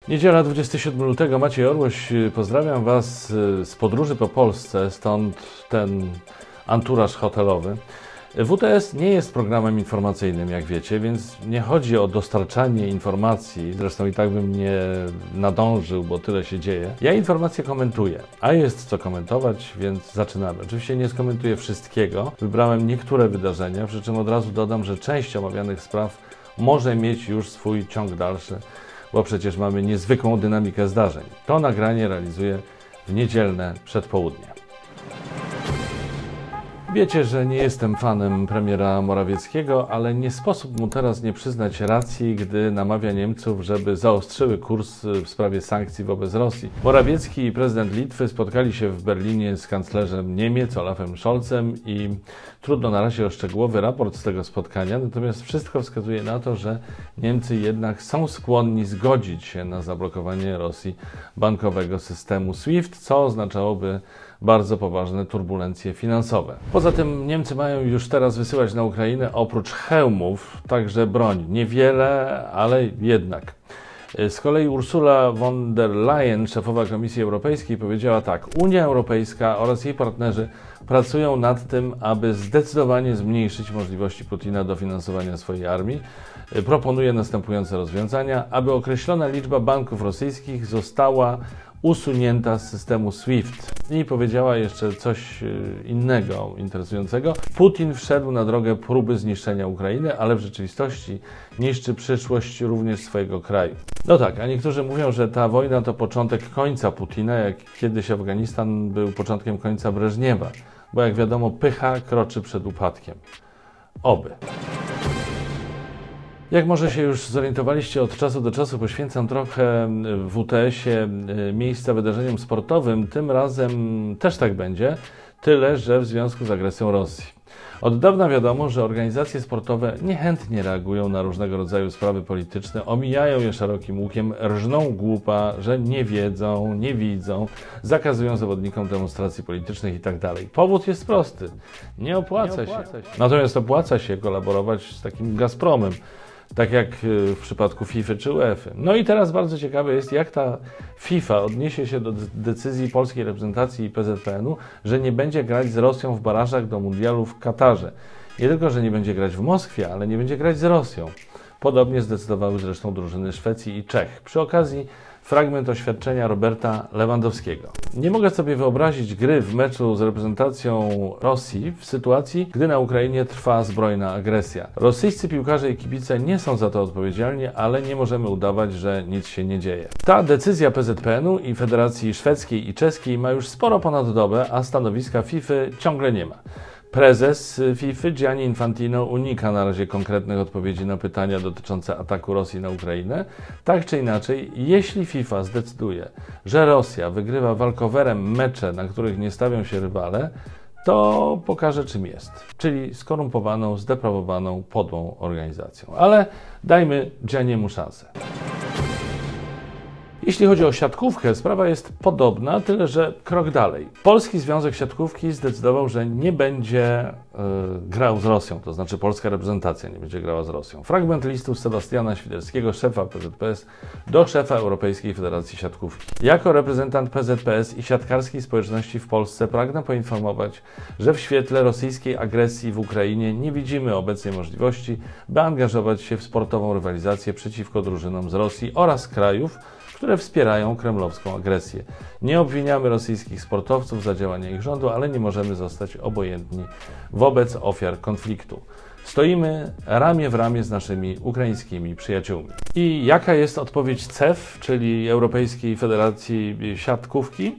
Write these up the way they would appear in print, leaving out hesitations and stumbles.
Niedziela 27 lutego, Maciej Orłoś, pozdrawiam Was z podróży po Polsce, stąd ten anturaż hotelowy. WTS nie jest programem informacyjnym, jak wiecie, więc nie chodzi o dostarczanie informacji, zresztą i tak bym nie nadążył, bo tyle się dzieje. Ja informacje komentuję, a jest co komentować, więc zaczynamy. Oczywiście nie skomentuję wszystkiego, wybrałem niektóre wydarzenia, przy czym od razu dodam, że część omawianych spraw może mieć już swój ciąg dalszy, bo przecież mamy niezwykłą dynamikę zdarzeń. To nagranie realizuję w niedzielne przedpołudnie. Wiecie, że nie jestem fanem premiera Morawieckiego, ale nie sposób mu teraz nie przyznać racji, gdy namawia Niemców, żeby zaostrzyły kurs w sprawie sankcji wobec Rosji. Morawiecki i prezydent Litwy spotkali się w Berlinie z kanclerzem Niemiec Olafem Scholzem i trudno na razie o szczegółowy raport z tego spotkania, natomiast wszystko wskazuje na to, że Niemcy jednak są skłonni zgodzić się na zablokowanie Rosji bankowego systemu SWIFT, co oznaczałoby bardzo poważne turbulencje finansowe. Poza tym Niemcy mają już teraz wysyłać na Ukrainę oprócz hełmów także broń. Niewiele, ale jednak. Z kolei Ursula von der Leyen, szefowa Komisji Europejskiej, powiedziała tak: Unia Europejska oraz jej partnerzy pracują nad tym, aby zdecydowanie zmniejszyć możliwości Putina do finansowania swojej armii. Proponuje następujące rozwiązania, aby określona liczba banków rosyjskich została usunięta z systemu SWIFT. I powiedziała jeszcze coś innego, interesującego. Putin wszedł na drogę próby zniszczenia Ukrainy, ale w rzeczywistości niszczy przyszłość również swojego kraju. No tak, a niektórzy mówią, że ta wojna to początek końca Putina, jak kiedyś Afganistan był początkiem końca Breżniewa, bo jak wiadomo, pycha kroczy przed upadkiem. Oby. Jak może się już zorientowaliście, od czasu do czasu poświęcam trochę w WTS-ie miejsca wydarzeniom sportowym. Tym razem też tak będzie, tyle że w związku z agresją Rosji. Od dawna wiadomo, że organizacje sportowe niechętnie reagują na różnego rodzaju sprawy polityczne, omijają je szerokim łukiem, rżną głupa, że nie wiedzą, nie widzą, zakazują zawodnikom demonstracji politycznych itd. Powód jest prosty. Nie opłaca się. Natomiast opłaca się kolaborować z takim Gazpromem, tak jak w przypadku FIFA czy UEFA. No i teraz bardzo ciekawe jest, jak ta FIFA odniesie się do decyzji polskiej reprezentacji i PZPN-u, że nie będzie grać z Rosją w barażach do mundialu w Katarze. Nie tylko, że nie będzie grać w Moskwie, ale nie będzie grać z Rosją. Podobnie zdecydowały zresztą drużyny Szwecji i Czech. Przy okazji fragment oświadczenia Roberta Lewandowskiego. Nie mogę sobie wyobrazić gry w meczu z reprezentacją Rosji w sytuacji, gdy na Ukrainie trwa zbrojna agresja. Rosyjscy piłkarze i kibice nie są za to odpowiedzialni, ale nie możemy udawać, że nic się nie dzieje. Ta decyzja PZPN-u i Federacji Szwedzkiej i Czeskiej ma już sporo ponad dobę, a stanowiska FIFA ciągle nie ma. Prezes FIFA Gianni Infantino unika na razie konkretnych odpowiedzi na pytania dotyczące ataku Rosji na Ukrainę. Tak czy inaczej, jeśli FIFA zdecyduje, że Rosja wygrywa walkowerem mecze, na których nie stawią się rywale, to pokaże, czym jest. Czyli skorumpowaną, zdeprawowaną, podłą organizacją. Ale dajmy Gianniemu szansę. Jeśli chodzi o siatkówkę, sprawa jest podobna, tyle że krok dalej. Polski Związek Siatkówki zdecydował, że nie będzie grał z Rosją, to znaczy polska reprezentacja nie będzie grała z Rosją. Fragment listu Sebastiana Świderskiego, szefa PZPS, do szefa Europejskiej Federacji Siatkówki. Jako reprezentant PZPS i siatkarskiej społeczności w Polsce pragnę poinformować, że w świetle rosyjskiej agresji w Ukrainie nie widzimy obecnej możliwości, by angażować się w sportową rywalizację przeciwko drużynom z Rosji oraz krajów, które wspierają kremlowską agresję. Nie obwiniamy rosyjskich sportowców za działania ich rządu, ale nie możemy zostać obojętni wobec ofiar konfliktu. Stoimy ramię w ramię z naszymi ukraińskimi przyjaciółmi. I jaka jest odpowiedź CEF, czyli Europejskiej Federacji Siatkówki?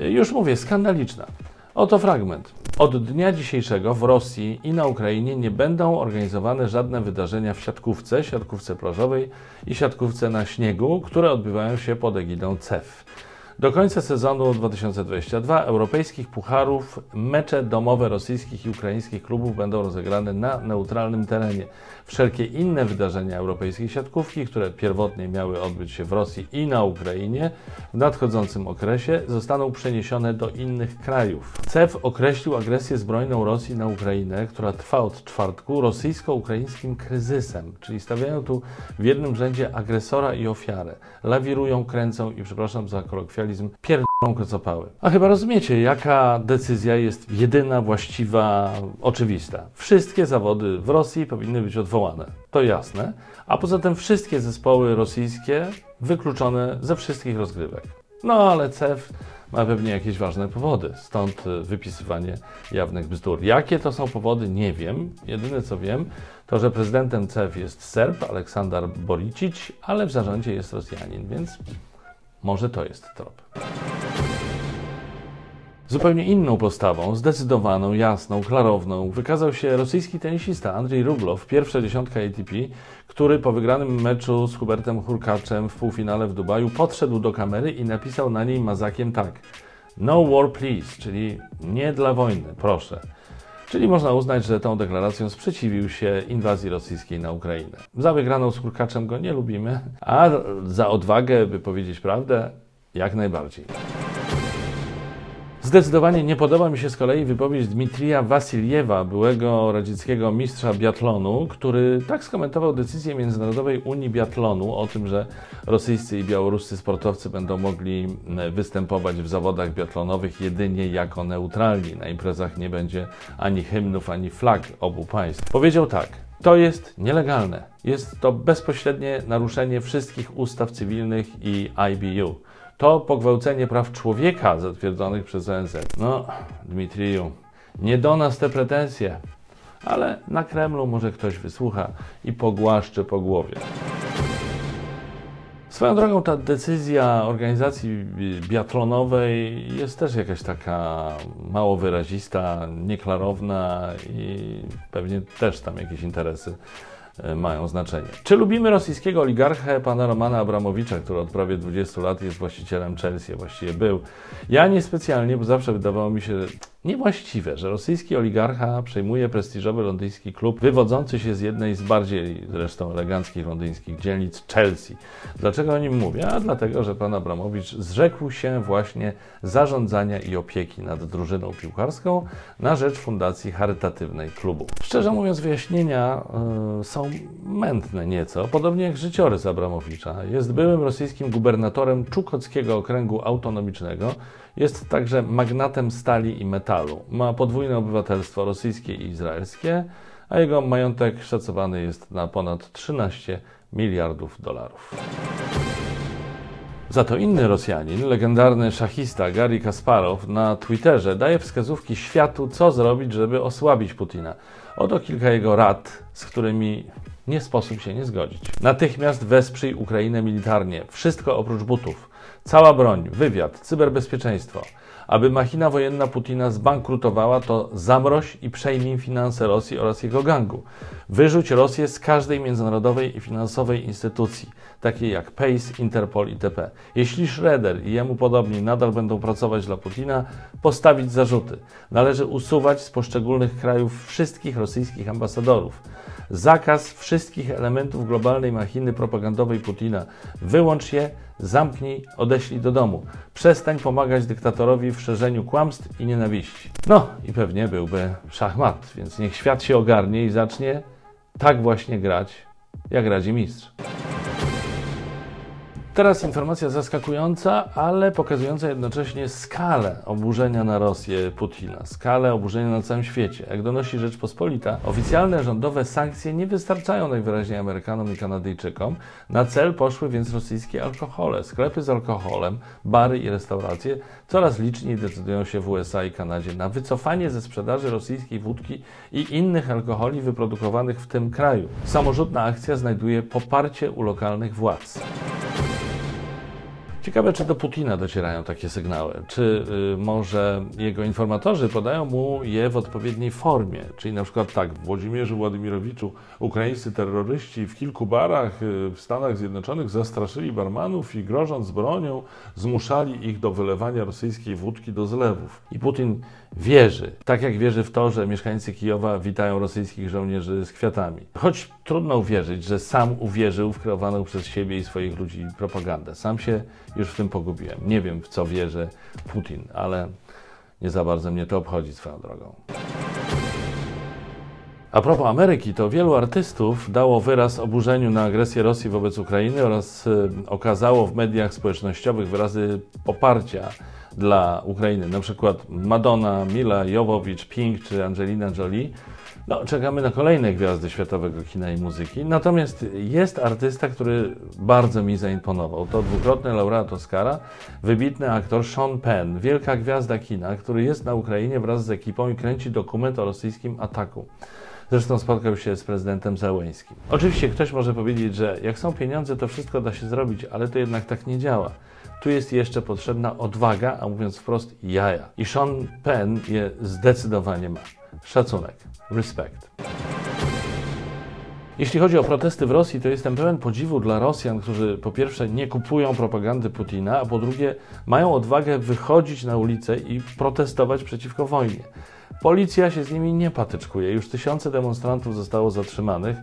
Już mówię, skandaliczna. Oto fragment. Od dnia dzisiejszego w Rosji i na Ukrainie nie będą organizowane żadne wydarzenia w siatkówce, siatkówce plażowej i siatkówce na śniegu, które odbywają się pod egidą CEF. Do końca sezonu 2022 europejskich pucharów mecze domowe rosyjskich i ukraińskich klubów będą rozegrane na neutralnym terenie. Wszelkie inne wydarzenia europejskiej siatkówki, które pierwotnie miały odbyć się w Rosji i na Ukrainie, w nadchodzącym okresie zostaną przeniesione do innych krajów. CEF określił agresję zbrojną Rosji na Ukrainę, która trwa od czwartku, rosyjsko-ukraińskim kryzysem, czyli stawiają tu w jednym rzędzie agresora i ofiarę. Lawirują, kręcą i, przepraszam za kolokwializm, pierdolą kocopały. A chyba rozumiecie, jaka decyzja jest jedyna, właściwa, oczywista. Wszystkie zawody w Rosji powinny być odwołane. To jasne. A poza tym wszystkie zespoły rosyjskie wykluczone ze wszystkich rozgrywek. No ale CEF ma pewnie jakieś ważne powody, stąd wypisywanie jawnych bzdur. Jakie to są powody, nie wiem. Jedyne co wiem, to że prezydentem CEF jest Serb, Aleksandar Boricic, ale w zarządzie jest Rosjanin, więc może to jest trop. Zupełnie inną postawą, zdecydowaną, jasną, klarowną, wykazał się rosyjski tenisista Andrzej Rublow, pierwsza dziesiątka ATP, który po wygranym meczu z Hubertem Hurkaczem w półfinale w Dubaju podszedł do kamery i napisał na niej mazakiem tak: "No war please", czyli nie dla wojny, proszę. Czyli można uznać, że tą deklaracją sprzeciwił się inwazji rosyjskiej na Ukrainę. Za wygraną z Hurkaczem go nie lubimy, a za odwagę, by powiedzieć prawdę, jak najbardziej. Zdecydowanie nie podoba mi się z kolei wypowiedź Dmitrija Wasiljewa, byłego radzieckiego mistrza biatlonu, który tak skomentował decyzję Międzynarodowej Unii Biatlonu o tym, że rosyjscy i białoruscy sportowcy będą mogli występować w zawodach biatlonowych jedynie jako neutralni. Na imprezach nie będzie ani hymnów, ani flag obu państw. Powiedział tak: to jest nielegalne. Jest to bezpośrednie naruszenie wszystkich ustaw cywilnych i IBU. To pogwałcenie praw człowieka zatwierdzonych przez ONZ. No, Dmitriju, nie do nas te pretensje, ale na Kremlu może ktoś wysłucha i pogłaszczy po głowie. Swoją drogą ta decyzja organizacji biatlonowej jest też jakaś taka mało wyrazista, nieklarowna i pewnie też tam jakieś interesy mają znaczenie. Czy lubimy rosyjskiego oligarchę pana Romana Abramowicza, który od prawie 20 lat jest właścicielem Chelsea, właściwie był? Ja niespecjalnie, bo zawsze wydawało mi się niewłaściwe, że rosyjski oligarcha przejmuje prestiżowy londyński klub wywodzący się z jednej z bardziej zresztą eleganckich londyńskich dzielnic, Chelsea. Dlaczego o nim mówię? A dlatego, że pan Abramowicz zrzekł się właśnie zarządzania i opieki nad drużyną piłkarską na rzecz fundacji charytatywnej klubu. Szczerze mówiąc, wyjaśnienia są mętne nieco, podobnie jak życiorys Abramowicza. Jest byłym rosyjskim gubernatorem Czukockiego Okręgu Autonomicznego, jest także magnatem stali i metalu. Ma podwójne obywatelstwo rosyjskie i izraelskie, a jego majątek szacowany jest na ponad 13 miliardów dolarów. Za to inny Rosjanin, legendarny szachista Garry Kasparow, na Twitterze daje wskazówki światu, co zrobić, żeby osłabić Putina. Oto kilka jego rad, z którymi nie sposób się nie zgodzić. Natychmiast wesprzyj Ukrainę militarnie. Wszystko oprócz butów. Cała broń, wywiad, cyberbezpieczeństwo. Aby machina wojenna Putina zbankrutowała, to zamroź i przejmij finanse Rosji oraz jego gangu. Wyrzuć Rosję z każdej międzynarodowej i finansowej instytucji, takiej jak PACE, Interpol itp. Jeśli Schroeder i jemu podobni nadal będą pracować dla Putina, postawić zarzuty. Należy usuwać z poszczególnych krajów wszystkich rosyjskich ambasadorów. Zakaz wszystkich elementów globalnej machiny propagandowej Putina. Wyłącz je, zamknij, odeślij do domu. Przestań pomagać dyktatorowi w szerzeniu kłamstw i nienawiści. No i pewnie byłby szachmat, więc niech świat się ogarnie i zacznie tak właśnie grać, jak radzi mistrz. Teraz informacja zaskakująca, ale pokazująca jednocześnie skalę oburzenia na Rosję Putina, skalę oburzenia na całym świecie. Jak donosi Rzeczpospolita, oficjalne rządowe sankcje nie wystarczają najwyraźniej Amerykanom i Kanadyjczykom. Na cel poszły więc rosyjskie alkohole. Sklepy z alkoholem, bary i restauracje coraz liczniej decydują się w USA i Kanadzie na wycofanie ze sprzedaży rosyjskiej wódki i innych alkoholi wyprodukowanych w tym kraju. Samorzutna akcja znajduje poparcie u lokalnych władz. Ciekawe, czy do Putina docierają takie sygnały, czy może jego informatorzy podają mu je w odpowiedniej formie, czyli na przykład tak: Włodzimierzu Władimirowiczu, ukraińscy terroryści w kilku barach w Stanach Zjednoczonych zastraszyli barmanów i grożąc bronią zmuszali ich do wylewania rosyjskiej wódki do zlewów. I Putin wierzy, tak jak wierzy w to, że mieszkańcy Kijowa witają rosyjskich żołnierzy z kwiatami. Choć trudno uwierzyć, że sam uwierzył w kreowaną przez siebie i swoich ludzi propagandę. Sam się już w tym pogubiłem. Nie wiem, w co wierzy Putin, ale nie za bardzo mnie to obchodzi swoją drogą. A propos Ameryki, to wielu artystów dało wyraz oburzeniu na agresję Rosji wobec Ukrainy oraz okazało w mediach społecznościowych wyrazy poparcia dla Ukrainy. Na przykład Madonna, Mila Jovovich, Pink czy Angelina Jolie. No, czekamy na kolejne gwiazdy światowego kina i muzyki. Natomiast jest artysta, który bardzo mi zaimponował. To dwukrotny laureat Oscara, wybitny aktor Sean Penn, wielka gwiazda kina, który jest na Ukrainie wraz z ekipą i kręci dokument o rosyjskim ataku. Zresztą spotkał się z prezydentem Zełeńskim. Oczywiście ktoś może powiedzieć, że jak są pieniądze, to wszystko da się zrobić, ale to jednak tak nie działa. Tu jest jeszcze potrzebna odwaga, a mówiąc wprost, jaja. I Sean Penn je zdecydowanie ma. Szacunek. Respekt. Jeśli chodzi o protesty w Rosji, to jestem pełen podziwu dla Rosjan, którzy po pierwsze nie kupują propagandy Putina, a po drugie mają odwagę wychodzić na ulicę i protestować przeciwko wojnie. Policja się z nimi nie patyczkuje. Już tysiące demonstrantów zostało zatrzymanych.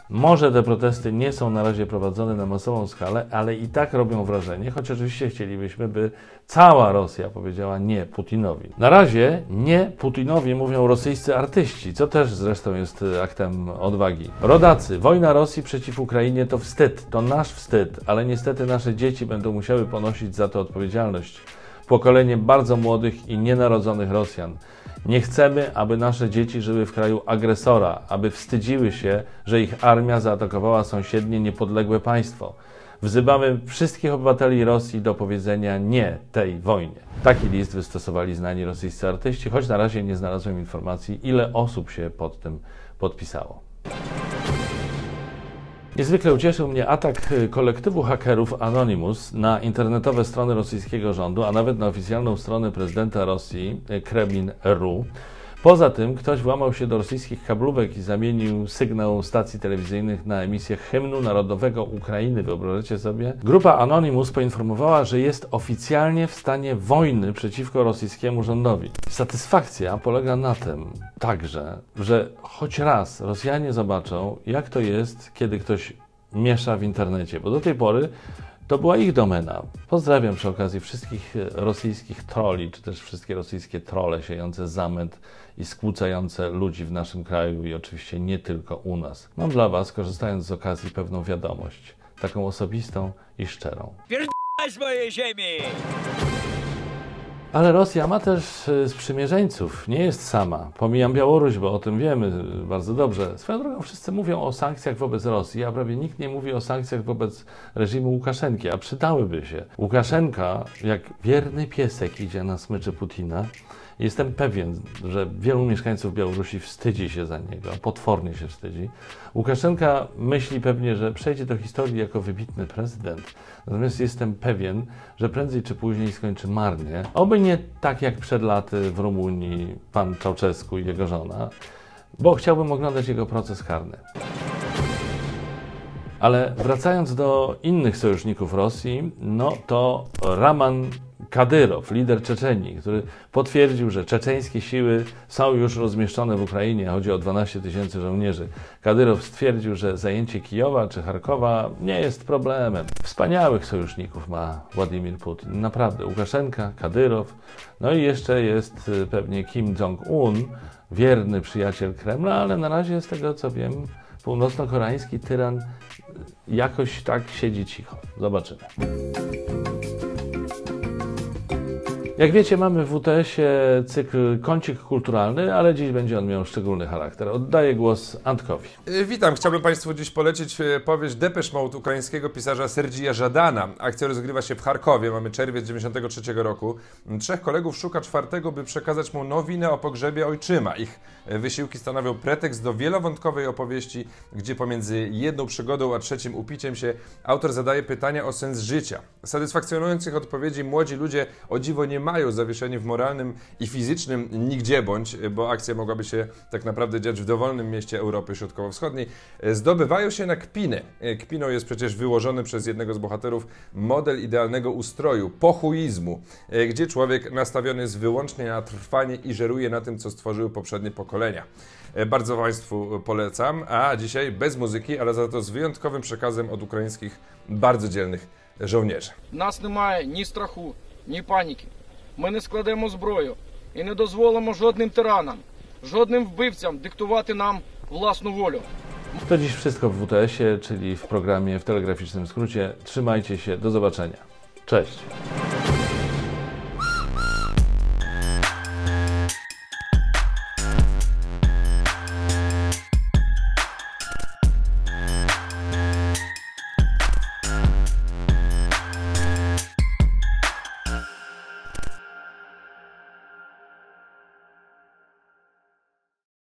Może te protesty nie są na razie prowadzone na masową skalę, ale i tak robią wrażenie, choć oczywiście chcielibyśmy, by cała Rosja powiedziała nie Putinowi. Na razie nie Putinowi mówią rosyjscy artyści, co też zresztą jest aktem odwagi. Rodacy, wojna Rosji przeciw Ukrainie to wstyd, to nasz wstyd, ale niestety nasze dzieci będą musiały ponosić za to odpowiedzialność. Pokolenie bardzo młodych i nienarodzonych Rosjan. Nie chcemy, aby nasze dzieci żyły w kraju agresora, aby wstydziły się, że ich armia zaatakowała sąsiednie niepodległe państwo. Wzywamy wszystkich obywateli Rosji do powiedzenia nie tej wojnie. Taki list wystosowali znani rosyjscy artyści, choć na razie nie znalazłem informacji, ile osób się pod tym podpisało. Niezwykle ucieszył mnie atak kolektywu hakerów Anonymous na internetowe strony rosyjskiego rządu, a nawet na oficjalną stronę prezydenta Rosji, Kremlin.ru. Poza tym ktoś włamał się do rosyjskich kablówek i zamienił sygnał stacji telewizyjnych na emisję hymnu narodowego Ukrainy. Wyobraźcie sobie? Grupa Anonymous poinformowała, że jest oficjalnie w stanie wojny przeciwko rosyjskiemu rządowi. Satysfakcja polega na tym także, że choć raz Rosjanie zobaczą, jak to jest, kiedy ktoś miesza w internecie, bo do tej pory to była ich domena. Pozdrawiam przy okazji wszystkich rosyjskich trolli, czy też wszystkie rosyjskie trolle siejące zamęt i skłócające ludzi w naszym kraju i oczywiście nie tylko u nas. Mam dla Was, korzystając z okazji, pewną wiadomość, taką osobistą i szczerą. Pierdolę z mojej ziemi! Ale Rosja ma też sprzymierzeńców, nie jest sama. Pomijam Białoruś, bo o tym wiemy bardzo dobrze. Swoją drogą wszyscy mówią o sankcjach wobec Rosji, a prawie nikt nie mówi o sankcjach wobec reżimu Łukaszenki, a przydałyby się. Łukaszenka, jak wierny piesek, idzie na smyczy Putina. Jestem pewien, że wielu mieszkańców Białorusi wstydzi się za niego, potwornie się wstydzi. Łukaszenka myśli pewnie, że przejdzie do historii jako wybitny prezydent. Natomiast jestem pewien, że prędzej czy później skończy marnie. Oby nie tak jak przed laty w Rumunii pan Ceausescu i jego żona, bo chciałbym oglądać jego proces karny. Ale wracając do innych sojuszników Rosji, no to Raman Kadyrow, lider Czeczenii, który potwierdził, że czeczeńskie siły są już rozmieszczone w Ukrainie, chodzi o 12 tysięcy żołnierzy. Kadyrow stwierdził, że zajęcie Kijowa czy Charkowa nie jest problemem. Wspaniałych sojuszników ma Władimir Putin, naprawdę. Łukaszenka, Kadyrow, no i jeszcze jest pewnie Kim Jong-un, wierny przyjaciel Kremla, ale na razie z tego co wiem, północno-koreański tyran jakoś tak siedzi cicho. Zobaczymy. Jak wiecie, mamy w WTS-ie cykl Kącik Kulturalny, ale dziś będzie on miał szczególny charakter. Oddaję głos Antkowi. Witam. Chciałbym Państwu dziś polecić powieść Depeche Mode ukraińskiego pisarza Sergija Żadana. Akcja rozgrywa się w Charkowie. Mamy czerwiec 1993 roku. 3 kolegów szuka 4., by przekazać mu nowinę o pogrzebie ojczyma. Ich wysiłki stanowią pretekst do wielowątkowej opowieści, gdzie pomiędzy jedną przygodą a 3. upiciem się autor zadaje pytania o sens życia. Satysfakcjonujących odpowiedzi młodzi ludzie o dziwo nie mają, zawieszeni w moralnym i fizycznym nigdzie bądź, bo akcja mogłaby się tak naprawdę dziać w dowolnym mieście Europy Środkowo-Wschodniej, zdobywają się na kpinę. Kpiną jest przecież wyłożony przez jednego z bohaterów model idealnego ustroju, pochuizmu, gdzie człowiek nastawiony jest wyłącznie na trwanie i żeruje na tym, co stworzyły poprzednie pokolenia. Bardzo Państwu polecam, a dzisiaj bez muzyki, ale za to z wyjątkowym przekazem od ukraińskich bardzo dzielnych żołnierzy. Нас немає ні страху, ні паніки. Ми не складемо зброю і не дозволимо жодним тиранам, жодним вбивцям диктувати нам власну волю. To dziś wszystko w WTS-ie, czyli w programie w telegraficznym skrócie. Trzymajcie się, do zobaczenia. Cześć!